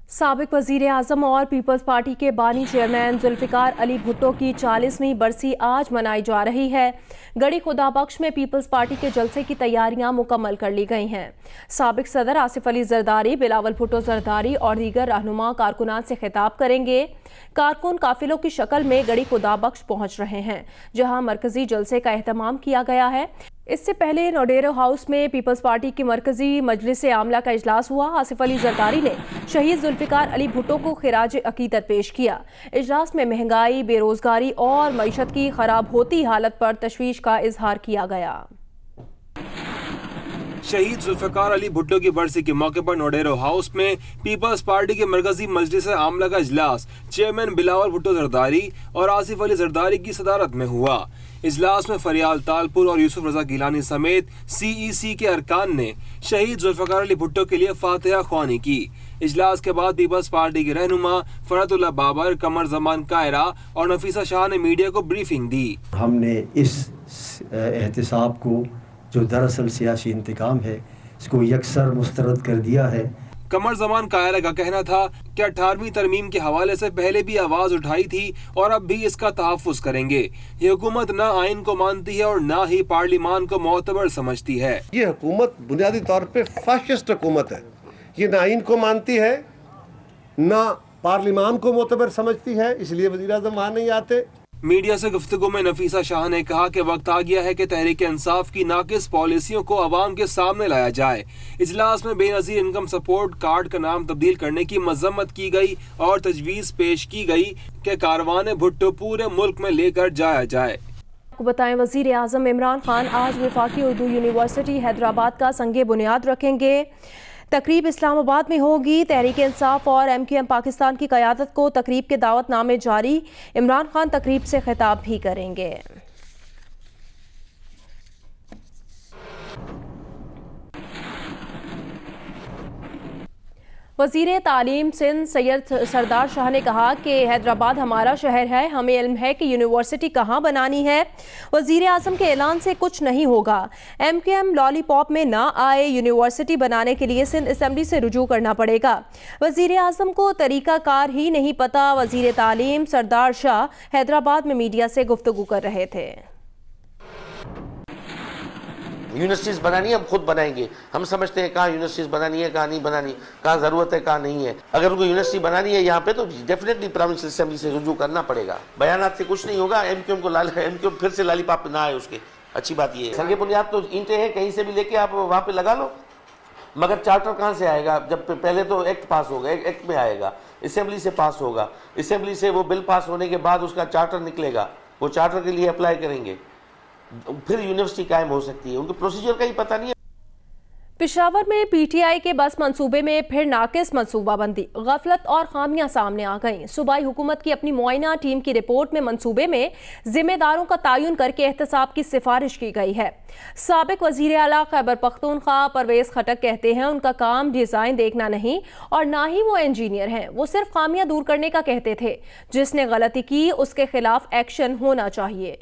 साबिक वजीर आजम और पीपल्स पार्टी के बानी चेयरमैन जुल्फिकार अली भुट्टो की 40वीं बरसी आज मनाई जा रही है। गढ़ी खुदाबख्श में पीपल्स पार्टी के जलसे की तैयारियां मुकम्मल कर ली गई हैं। साबिक सदर आसिफ अली जरदारी, बिलावल भुट्टो जरदारी और दीगर रहनुमा कारकुनान से खिताब करेंगे। कारकुन काफिलों की शक्ल में गढ़ी खुदाबख्श पहुंच रहे हैं, जहां मरकजी जलसे का एहतमाम किया गया है। इससे पहले नोडेरो हाउस में पीपल्स पार्टी की मरकजी मजलिस आमला का इजलास हुआ। आसिफ अली जरदारी ने शहीद जुल्फिकार अली भुट्टो को खिराज अकीदत पेश किया। इजलास में महंगाई, बेरोजगारी और मईशत की खराब होती हालत पर तशवीश का इजहार किया गया। शहीद जुल्फिकार अली भुट्टो की बरसी के मौके पर नोडेरो हाउस में पीपल्स पार्टी के मरकजी मजलिस आमला का इजलास चेयरमैन बिलावल भुट्टो जरदारी और आसिफ अली जरदारी की सदारत में हुआ। इजलास में फरियाल तालपुर और यूसुफ रजा गिलानी समेत CEC के अरकान ने शहीद जुल्फिकार अली भुट्टो के लिए फातिहा ख्वानी की। इजलास के बाद पीपल्स पार्टी के रहनुमा फरहतुल्लाह बाबर, कमर जमान कायरा और नफीसा शाह ने मीडिया को ब्रीफिंग दी। हमने इस एहतिसाब को, जो दरअसल सियासी इंतकाम है, इसको यकसर मुस्तरद कर दिया है। कमर जमान कायरा का कहना था कि 18वीं तरमीम के हवाले से पहले भी आवाज उठाई थी और अब भी इसका तहफ़्फ़ुज़ करेंगे। ये हुकूमत ना आइन को मानती है और ना ही पार्लिमान को मोतबर समझती है। ये हुकूमत बुनियादी तौर पे फाशिस्ट हुकूमत है। ये ना आइन को मानती है, ना पार्लिमान को मोतबर समझती है, इसलिए वज़ीर आज़म वहाँ नहीं आते। मीडिया से गुफ्तगू में नफीसा शाह ने कहा कि वक्त आ गया है कि तहरीक इंसाफ की नाकिस पॉलिसियों को अवाम के सामने लाया जाए। इजलास में बेनज़ीर इनकम सपोर्ट कार्ड का नाम तब्दील करने की मजम्मत की गई और तजवीज़ पेश की गई कि कारवान भुट्टो पूरे मुल्क में लेकर जाया जाए। आपको बताएं, वजीर आजम इमरान खान आज वफाकी उर्दू यूनिवर्सिटी हैदराबाद का संगे बुनियाद रखेंगे। तकरीब इस्लामाबाद में होगी। तहरीक इंसाफ और MQM पाकिस्तान की क़यादत को तकरीब के दावतनामे जारी। इमरान खान तकरीब से खिताब भी करेंगे। वज़ीर तालीम सिंध सैयद सरदार शाह ने कहा कि हैदराबाद हमारा शहर है, हमें इल्म है कि यूनिवर्सिटी कहाँ बनानी है। वज़ीर आज़म के ऐलान से कुछ नहीं होगा। MQM लॉलीपॉप में ना आए। यूनिवर्सिटी बनाने के लिए सिंध असम्बली से रुजू करना पड़ेगा। वज़ीर आज़म को तरीक़ाकार ही नहीं पता। वज़ीर तालीम सरदार शाह हैदराबाद में मीडिया से गुफ्तगू कर रहे थे। यूनिवर्सिटीज़ बनानी है, हम खुद बनाएंगे। हम समझते हैं कहाँ यूनिवर्सिटीज़ बनानी है, कहाँ नहीं बनानी, कहाँ ज़रूरत है, कहाँ नहीं है। अगर उनको यूनिवर्सिटी बनानी है यहाँ पे तो डेफिनेटली प्रोविंशियल असेंबली से रुजू करना पड़ेगा। बयानात से कुछ नहीं होगा। MQM को MQM फिर से लालीपाप ना आए, उसके अच्छी बात ये है। संगे बुनियाद तो ईंटें हैं, कहीं से भी लेके आप वहाँ पे लगा लो, मगर चार्टर कहाँ से आएगा? जब पहले तो एक्ट पास होगा, एक्ट में आएगा, असेंबली से पास होगा, असेंबली से वो बिल पास होने के बाद उसका चार्टर निकलेगा, वो चार्टर के लिए अप्लाई करेंगे, फिर यूनिवर्सिटी कायम हो सकती है। उनको प्रोसीजर का ही पता नहीं है। पेशावर में PTI के बस मंसूबे में फिर नाकिस मंसूबाबंदी, गफलत और खामियां सामने आ गईं। सूबाई हुकूमत की अपनी मुआयना टीम की रिपोर्ट में मंसूबे में जिम्मेदारों का तयन करके एहतसाब की सिफारिश की गई है। साबिक वजीर आला खैबर पख्तूनख्वा परवेज खटक कहते हैं उनका काम डिज़ाइन देखना नहीं और ना ही वो इंजीनियर हैं। वो सिर्फ खामियां दूर करने का कहते थे। जिसने गलती की उसके खिलाफ एक्शन होना चाहिए।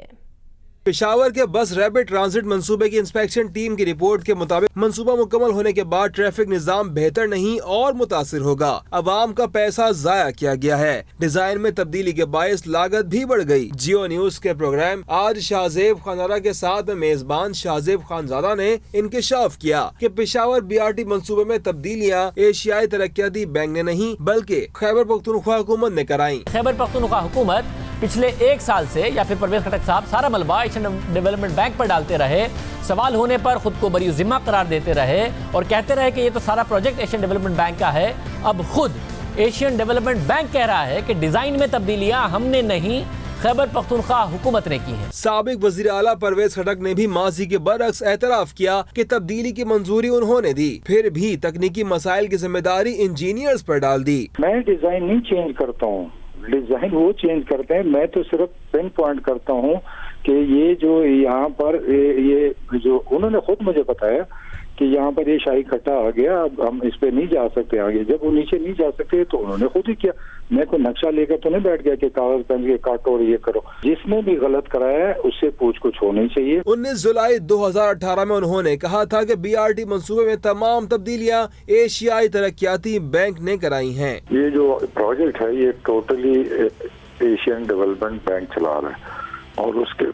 पेशावर के बस रैपिड ट्रांजिट मंसूबे की इंस्पेक्शन टीम की रिपोर्ट के मुताबिक मंसूबा मुकम्मल होने के बाद ट्रैफिक निजाम बेहतर नहीं और मुतासिर होगा। अवाम का पैसा जाया किया गया है। डिजाइन में तब्दीली के बायस लागत भी बढ़ गई। जियो न्यूज के प्रोग्राम आज शाहजेब खानारा के साथ में मेजबान शाहजेब खानजादा ने इंकशाफ किया कि पेशावर BRT मंसूबे में तब्दीलियाँ एशियाई तरक्याती बैंक ने नहीं बल्कि खैबर पख्तूनख्वा हुकूमत ने कराई। खैबर पख्तूनख्वा हुकूमत पिछले 1 साल से या फिर परवेज खटक साहब सारा मलबा एशियन डेवलपमेंट बैंक पर डालते रहे। सवाल होने पर खुद को बरी जिम्मा करार देते रहे और कहते रहे कि ये तो सारा प्रोजेक्ट एशियन डेवलपमेंट बैंक का है। अब खुद एशियन डेवलपमेंट बैंक कह रहा है कि डिजाइन में तब्दीलियां हमने नहीं, खैबर पख्तूनख्वा हुकूमत ने की है। साबिक वजीर आला परवेज खटक ने भी माजी के बरअक्स एतराफ किया कि तब्दीली की मंजूरी उन्होंने दी, फिर भी तकनीकी मसाइल की जिम्मेदारी इंजीनियर्स पर डाल दी। मैं डिजाइन नहीं चेंज करता हूँ, डिजाइन वो चेंज करते हैं। मैं तो सिर्फ पिन पॉइंट करता हूँ कि ये जो यहाँ पर ये जो उन्होंने खुद मुझे बताया کہ یہاں پر یہ شاہی کھٹا آ گیا, اب ہم اس پہ نہیں جا سکتے آگے. جب وہ نیچے نہیں جا سکتے تو انہوں نے خود ہی کیا. میں کوئی نقشہ لے کر تو نہیں بیٹھ گیا کہ کاغذ پین کے کاٹو اور یہ کرو. جس نے بھی غلط کرایا ہے اس سے پوچھ گچھ ہونی چاہیے. 19 جولائی 2018 میں انہوں نے کہا تھا کہ BRT منصوبے میں تمام تبدیلیاں ایشیائی ترقیاتی بینک نے کرائی ہیں. یہ جو پروجیکٹ ہے یہ ٹوٹلی ایشین ڈیولپمنٹ بینک چلا رہا ہے, اور اس کے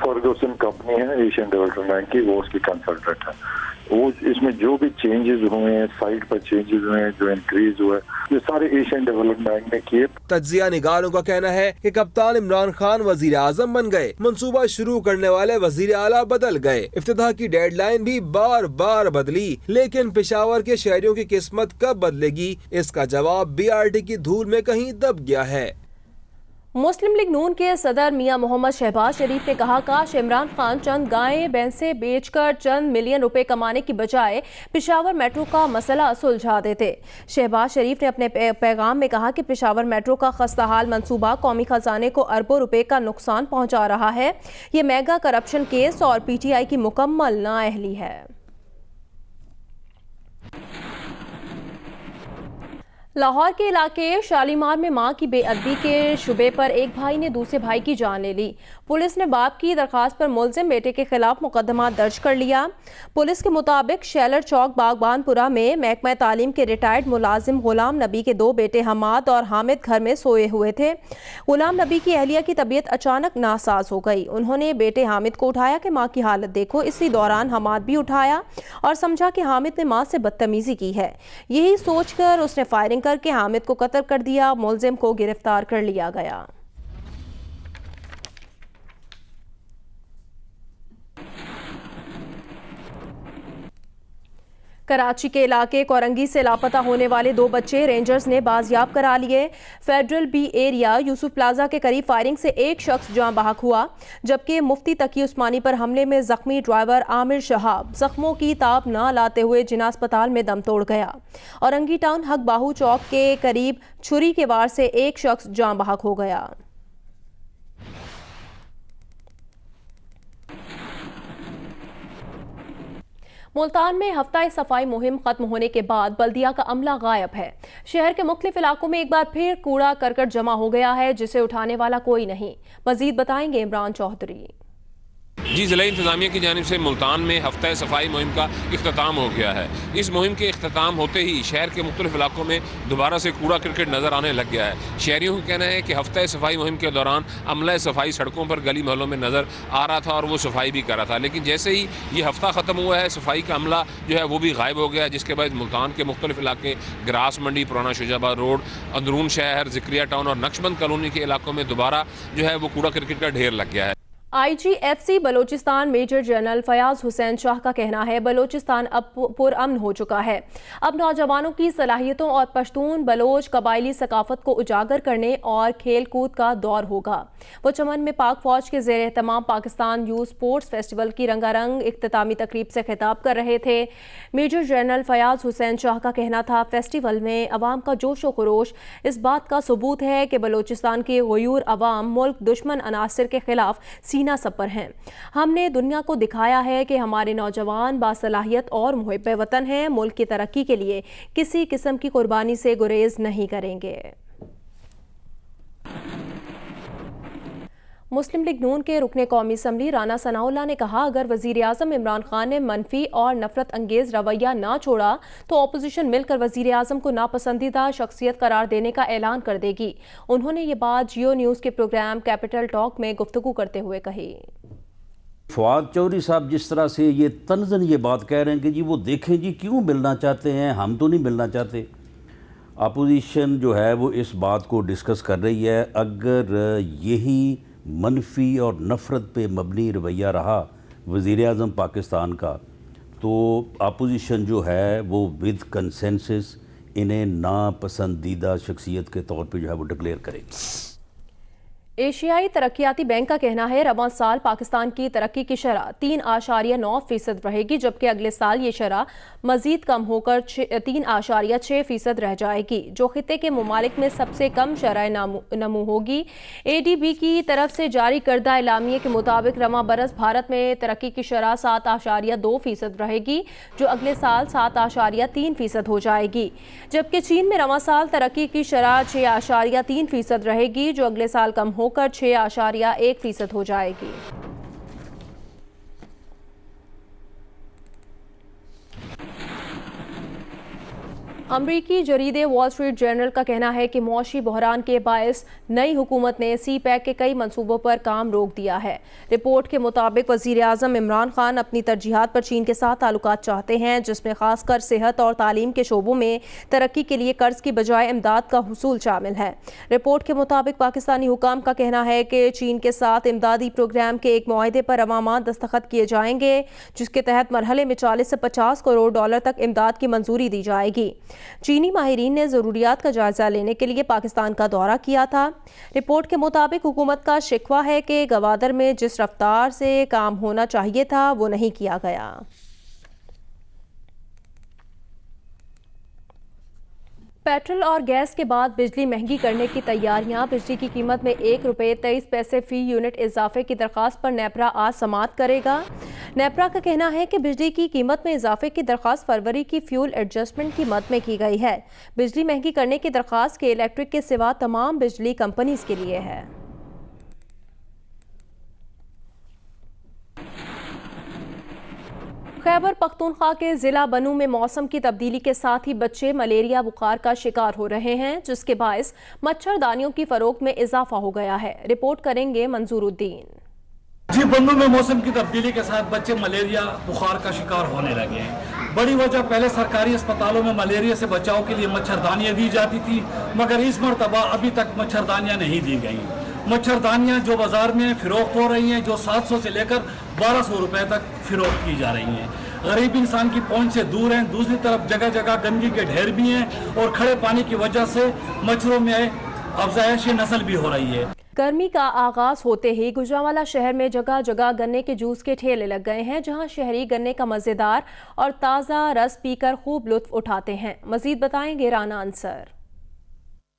فرگوسن کمپنی ہے ایشین ڈیولپمنٹ بینک کی, وہ اس کی کنسلٹنٹ ہے. وہ اس میں جو بھی چینجز ہوئے ہیں, سائٹ پر چینجز ہوئے ہیں, جو انکریز ہوا ہے, یہ سارے ایشین ڈیولپمنٹ بینک نے کیے. تجزیہ نگاروں کا کہنا ہے کہ کپتان عمران خان وزیر اعظم بن گئے, منصوبہ شروع کرنے والے وزیر اعلیٰ بدل گئے, افتتاح کی ڈیڈ لائن بھی بار بار بدلی, لیکن پشاور کے شہریوں کی قسمت کب بدلے گی, اس کا جواب BRT کی دھول میں کہیں دب گیا ہے. مسلم لیگ نون کے صدر میاں محمد شہباز شریف نے کہا کاش عمران خان چند گائیں بھینسیں بیچ کر چند ملین روپے کمانے کی بجائے پشاور میٹرو کا مسئلہ سلجھا دیتے. شہباز شریف نے اپنے پیغام میں کہا کہ پشاور میٹرو کا خستحال منصوبہ قومی خزانے کو اربوں روپے کا نقصان پہنچا رہا ہے. یہ میگا کرپشن کیس اور PTI کی مکمل نااہلی ہے. لاہور کے علاقے شالیمار میں ماں کی بے ادبی کے شبے پر ایک بھائی نے دوسرے بھائی کی جان لے لی. پولیس نے باپ کی درخواست پر ملزم بیٹے کے خلاف مقدمہ درج کر لیا. پولیس کے مطابق شیلر چوک باغبان پورہ میں محکمہ تعلیم کے ریٹائرڈ ملازم غلام نبی کے 2 بیٹے حماد اور حامد گھر میں سوئے ہوئے تھے. غلام نبی کی اہلیہ کی طبیعت اچانک ناساز ہو گئی. انہوں نے بیٹے حامد کو اٹھایا کہ ماں کی حالت دیکھو. اسی دوران حماد بھی اٹھایا اور سمجھا کہ حامد نے ماں سے بدتمیزی کی ہے. یہی سوچ کر اس نے فائرنگ کر کے حامد کو قتل کر دیا. ملزم کو گرفتار کر لیا گیا. کراچی کے علاقے کورنگی سے لاپتہ ہونے والے 2 بچے رینجرز نے بازیاب کرا لیے. Federal be area Yusuf plaza کے قریب فائرنگ سے ایک شخص جاں بحق ہوا, جبکہ مفتی تقی عثمانی پر حملے میں زخمی ڈرائیور عامر شہاب زخموں کی تاب نہ لاتے ہوئے جناح اسپتال میں دم توڑ گیا. اورنگی ٹاؤن حق باہو چوک کے قریب چھری کے وار سے ایک شخص جاں بحق ہو گیا. ملتان میں ہفتہ صفائی مہم ختم ہونے کے بعد بلدیہ کا عملہ غائب ہے. شہر کے مختلف علاقوں میں ایک بار پھر کوڑا کرکٹ جمع ہو گیا ہے جسے اٹھانے والا کوئی نہیں. مزید بتائیں گے عمران چودھری. جی ضلع انتظامیہ کی جانب سے ملتان میں ہفتہ صفائی مہم کا اختتام ہو گیا ہے. اس مہم کے اختتام ہوتے ہی شہر کے مختلف علاقوں میں دوبارہ سے کوڑا کرکٹ نظر آنے لگ گیا ہے. شہریوں کا کہنا ہے کہ ہفتہ صفائی مہم کے دوران عملہ صفائی سڑکوں پر گلی محلوں میں نظر آ رہا تھا اور وہ صفائی بھی کر رہا تھا, لیکن جیسے ہی یہ ہفتہ ختم ہوا ہے صفائی کا عملہ جو ہے وہ بھی غائب ہو گیا, جس کے بعد ملتان کے مختلف علاقے گراس منڈی, پرانا شجاع آباد روڈ, اندرون شہر, ذکریہ ٹاؤن اور نقشبند کالونی کے علاقوں میں دوبارہ جو ہے وہ کوڑا کرکٹ کا ڈھیر لگ گیا ہے. IGFC Balochistan major general Fayyaz Hussain Shah کا کہنا ہے بلوچستان اب پرامن ہو چکا ہے. اب نوجوانوں کی صلاحیتوں اور پشتون بلوچ قبائلی ثقافت کو اجاگر کرنے اور کھیل کود کا دور ہوگا. وہ چمن میں پاک فوج کے زیر اہتمام پاکستان یوتھ سپورٹس فیسٹیول کی رنگا رنگ اختتامی تقریب سے خطاب کر رہے تھے. میجر جنرل فیاض حسین شاہ کا کہنا تھا فیسٹیول میں عوام کا جوش و خروش اس بات کا ثبوت ہے کہ بلوچستان کے غیور عوام ملک دشمن عناصر کے خلاف سینہ سپر ہیں. ہم نے دنیا کو دکھایا ہے کہ ہمارے نوجوان باصلاحیت اور محب وطن ہیں. ملک کی ترقی کے لیے کسی قسم کی قربانی سے گریز نہیں کریں گے. مسلم لیگ نون کے رکن قومی اسمبلی رانا ثناء اللہ نے کہا اگر وزیر اعظم عمران خان نے منفی اور نفرت انگیز رویہ نہ چھوڑا تو اپوزیشن مل کر وزیر اعظم کو ناپسندیدہ شخصیت قرار دینے کا اعلان کر دے گی. انہوں نے یہ بات جیو نیوز کے پروگرام کیپٹل ٹاک میں گفتگو کرتے ہوئے کہی. فواد چودھری صاحب جس طرح سے یہ طنزاً یہ بات کہہ رہے ہیں کہ جی وہ دیکھیں جی کیوں ملنا چاہتے ہیں, ہم تو نہیں ملنا چاہتے. اپوزیشن جو ہے وہ اس بات کو ڈسکس کر رہی ہے. اگر یہی منفی اور نفرت پہ مبنی رویہ رہا وزیر اعظم پاکستان کا تو اپوزیشن جو ہے وہ ود کنسنسس انہیں ناپسندیدہ شخصیت کے طور پہ جو ہے وہ ڈکلیئر کرے گی. एशियाई तरक्याती बैंक का कहना है रवां साल पाकिस्तान की तरक्की की शरह 3.9% रहेगी, जबकि अगले साल ये शरह मजीद कम होकर 3.6% रह जाएगी, जो खित्ते के मुमालिक में सबसे कम शरह नमू होगी। ADB की तरफ से जारी करदा एलामिये के मुताबिक रवां बरस भारत में तरक्की की शरह 7.2% रहेगी, जो अगले साल 7.3% हो जाएगी, जबकि चीन में रवां साल तरक्की की शरह 6.3% रहेगी, जो अगले साल कम होकर 6.1% हो जाएगी। अमरीकी जरीदे वॉल स्ट्रीट जर्नल का कहना है कि मौशी बहरान के बायस नई हुकूमत ने CPEC के कई मंसूबों पर काम रोक दिया है। रिपोर्ट के मुताबिक वज़ीर आज़म इमरान खान अपनी तरजीहात पर चीन के साथ ताल्लुकात चाहते हैं, जिसमें खासकर सेहत और तालीम के शोबों में तरक्की के लिए कर्ज की बजाय इमदाद का हुसूल शामिल है। रिपोर्ट के मुताबिक पाकिस्तानी हुकाम का कहना है कि चीन के साथ इमदादी प्रोग्राम के एक मुआहदे पर रवां माह दस्तखत किए जाएंगे, जिसके तहत मरहले में 40 से 50 करोड़ डॉलर तक इमदाद की मंजूरी दी जाएगी। चीनी माहिरीन ने ज़रूरियात का जायजा लेने के लिए पाकिस्तान का दौरा किया था। रिपोर्ट के मुताबिक हुकूमत का शिकवा है कि गवादर में जिस रफ्तार से काम होना चाहिए था वो नहीं किया गया। पेट्रोल और गैस के बाद बिजली महंगी करने की तैयारियां। बिजली की कीमत में ₹1.23 फी यूनिट इजाफे की दरख्वास्त पर नेपरा आज समाअत करेगा। नेपरा का कहना है कि बिजली की कीमत में इजाफे की दरख्वास्त फरवरी की फ्यूल एडजस्टमेंट की मद में की गई है। बिजली महंगी करने की दरख्वास्त के इलेक्ट्रिक के सिवा तमाम बिजली कंपनीज के लिए है। खैबर पख्तूनख्वा के ज़िला बनू में मौसम की तब्दीली के साथ ही बच्चे मलेरिया बुखार का शिकार हो रहे हैं, जिसके बायस मच्छरदानियों की फरोख्त में इजाफा हो गया है। रिपोर्ट करेंगे मंजूरुद्दीन। जी, बनू में मौसम की तब्दीली के साथ बच्चे मलेरिया बुखार का शिकार होने लगे हैं। बड़ी वजह पहले सरकारी अस्पतालों में मलेरिया से बचाव के लिए मच्छरदानियाँ दी जाती थी, मगर इस मरतबा अभी तक मच्छरदानियाँ नहीं दी गई। मच्छरदानियाँ जो बाजार में फ़रोख्त हो रही हैं, जो 700 से लेकर 1200 रुपए तक फ़रोख्त की जा रही हैं, गरीब इंसान की पहुंच से दूर हैं। दूसरी तरफ जगह जगह गंदगी के ढेर भी हैं और खड़े पानी की वजह से मच्छरों में अफजाइश नस्ल भी हो रही है। गर्मी का आगाज होते ही गुजरांवाला शहर में जगह जगह गन्ने के जूस के ठेले लग गए हैं, जहां शहरी गन्ने का मज़ेदार और ताज़ा रस पीकर खूब लुत्फ उठाते हैं। मज़ीद बताएंगे राना अंसर।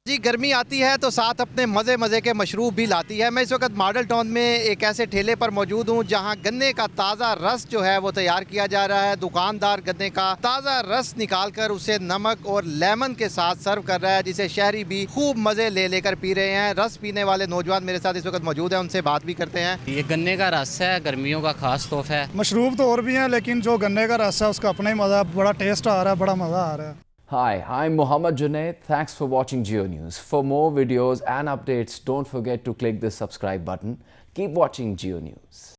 जी, गर्मी आती है तो साथ अपने मज़े के मशरूब भी लाती है। मैं इस वक्त मॉडल टाउन में एक ऐसे ठेले पर मौजूद हूँ जहाँ गन्ने का ताज़ा रस जो है वो तैयार किया जा रहा है। दुकानदार गन्ने का ताज़ा रस निकाल कर उसे नमक और लेमन के साथ सर्व कर रहा है, जिसे शहरी भी खूब मज़े लेकर पी रहे हैं। रस पीने वाले नौजवान मेरे साथ इस वक्त मौजूद हैं, उनसे बात भी करते हैं। ये गन्ने का रस है, गर्मियों का खास तोहफा है। मशरूब तो और भी हैं, लेकिन जो गन्ने का रस है उसका अपना ही मज़ा, बड़ा टेस्ट आ रहा है, बड़ा मज़ा आ रहा है। Hi, I'm Mohammad Junaid. Thanks for watching Geo News. For more videos and updates, don't forget to click the subscribe button. Keep watching Geo News.